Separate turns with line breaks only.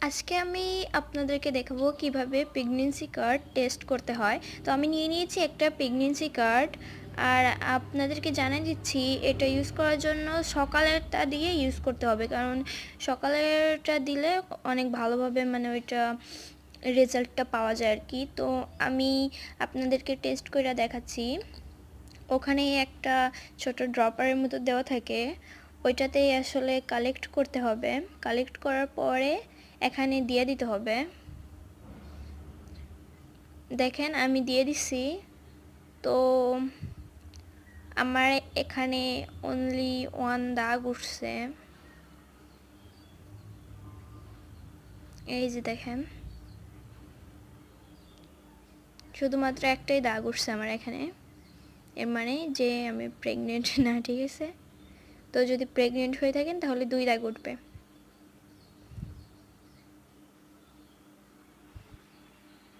আজকে আমি আপনাদেরকে দেখাবো কিভাবে প্রেগন্যান্সি কার্ড টেস্ট করতে হয়। তো আমি নিয়ে নিয়েছি একটা প্রেগন্যান্সি কার্ড। আর আপনাদেরকে জানিয়ে দিচ্ছি এটা ইউজ করার জন্য সকালেরটা দিয়ে ইউজ করতে হবে, কারণ সকালেরটা দিলে অনেক ভালোভাবে মানে ওইটা রেজাল্টটা পাওয়া যায় আর কি। তো আমি আপনাদেরকে টেস্ট করে দেখাচ্ছি। ওখানে একটা ছোট ড্রপারের মতো দেওয়া থাকে, ওইটাতেই আসলে কালেক্ট করতে হবে। কালেক্ট করার পরে এখানে দিয়ে দিতে হবে। দেখেন আমি দিয়ে দিছি। তো আমার এখানে অনলি ওয়ান দাগ উঠছে, এই যে দেখেন শুধুমাত্র একটাই দাগ উঠছে আমার এখানে। এর মানে যে আমি প্রেগনেন্ট না, ঠিক আছে? তো যদি প্রেগনেন্ট হয়ে থাকেন তাহলে 2 দাগ উঠবে।